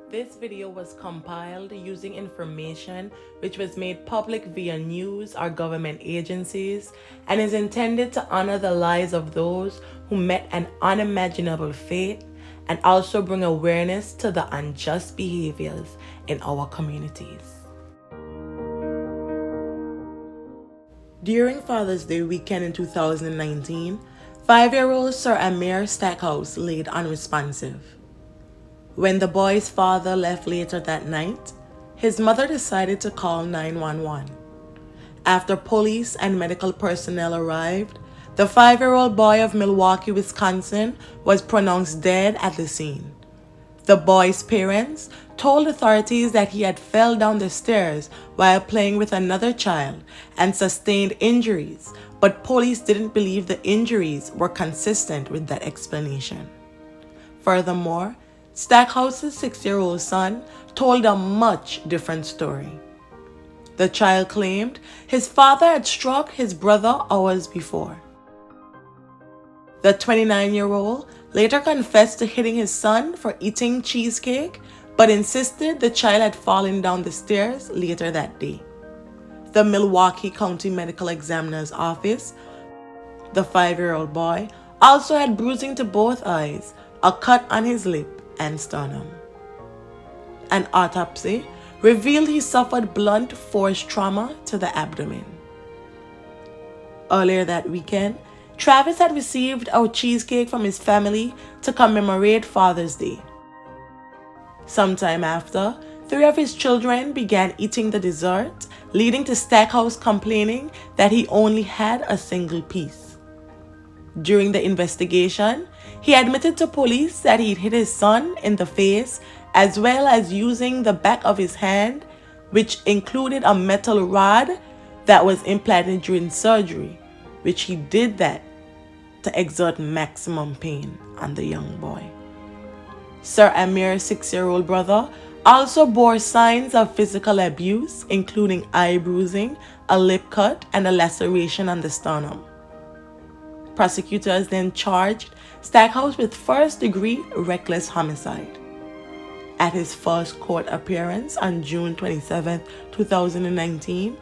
This video was compiled using information which was made public via news or government agencies and is intended to honor the lives of those who met an unimaginable fate and also bring awareness to the unjust behaviors in our communities. During Father's Day weekend in 2019, 5-year-old Sir Ameer Stackhouse laid unresponsive. When the boy's father left later that night, his mother decided to call 911. After police and medical personnel arrived, the 5-year-old boy of Milwaukee, Wisconsin, was pronounced dead at the scene. The boy's parents told authorities that he had fell down the stairs while playing with another child and sustained injuries, but police didn't believe the injuries were consistent with that explanation. Furthermore, Stackhouse's 6-year-old son told a much different story. The child claimed his father had struck his brother hours before. The 29-year-old later confessed to hitting his son for eating cheesecake, but insisted the child had fallen down the stairs later that day. The Milwaukee County Medical Examiner's Office, the 5-year-old boy, also had bruising to both eyes, a cut on his lip, and sternum. An autopsy revealed he suffered blunt force trauma to the abdomen. Earlier that weekend, Travis had received a cheesecake from his family to commemorate Father's Day. Sometime after, 3 of his children began eating the dessert, leading to Stackhouse complaining that he only had a single piece. During the investigation, he admitted to police that he'd hit his son in the face as well as using the back of his hand, which included a metal rod that was implanted during surgery, which he did that to exert maximum pain on the young boy. Sir Ameer's 6-year-old brother also bore signs of physical abuse, including eye bruising, a lip cut, and a laceration on the sternum. Prosecutors then charged Stackhouse with first-degree reckless homicide. At his first court appearance on June 27, 2019,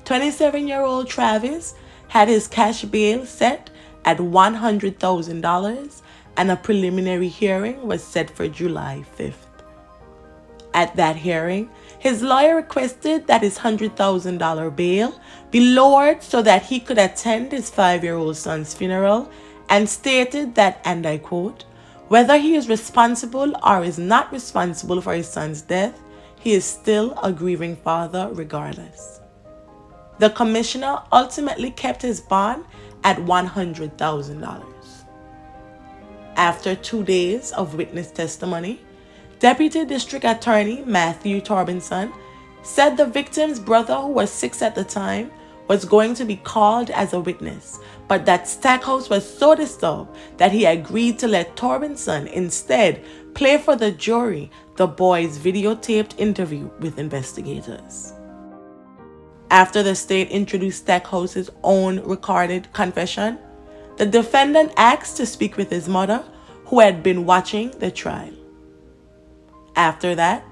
27-year-old Travis had his cash bail set at $100,000 and a preliminary hearing was set for July 5th. At that hearing, his lawyer requested that his $100,000 bail be lowered so that he could attend his 5-year-old son's funeral and stated that, and I quote, "Whether he is responsible or is not responsible for his son's death, he is still a grieving father regardless." The commissioner ultimately kept his bond at $100,000. After 2 days of witness testimony, Deputy District Attorney Matthew Torbinson said the victim's brother, who was 6 at the time, was going to be called as a witness, but that Stackhouse was so disturbed that he agreed to let Torbinson instead play for the jury the boy's videotaped interview with investigators. After the state introduced Stackhouse's own recorded confession, the defendant asked to speak with his mother, who had been watching the trial. After that,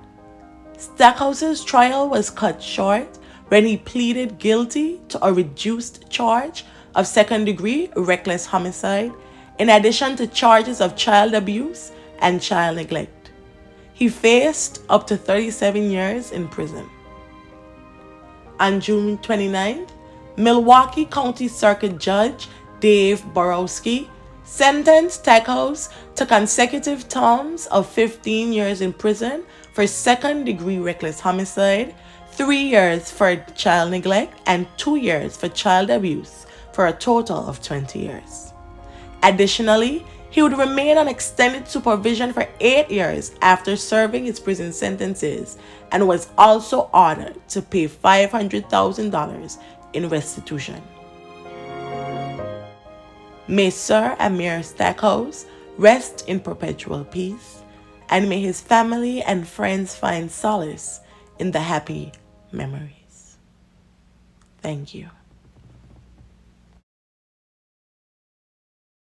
Stackhouse's trial was cut short when he pleaded guilty to a reduced charge of second-degree reckless homicide, in addition to charges of child abuse and child neglect. He faced up to 37 years in prison. On June 29th, Milwaukee County Circuit Judge Dave Borowski sentenced Stackhouse to consecutive terms of 15 years in prison for second-degree reckless homicide, 3 years for child neglect, and 2 years for child abuse, for a total of 20 years. Additionally, he would remain on extended supervision for 8 years after serving his prison sentences and was also ordered to pay $500,000 in restitution. May Sir Ameer Stackhouse rest in perpetual peace, and may his family and friends find solace in the happy memories. Thank you.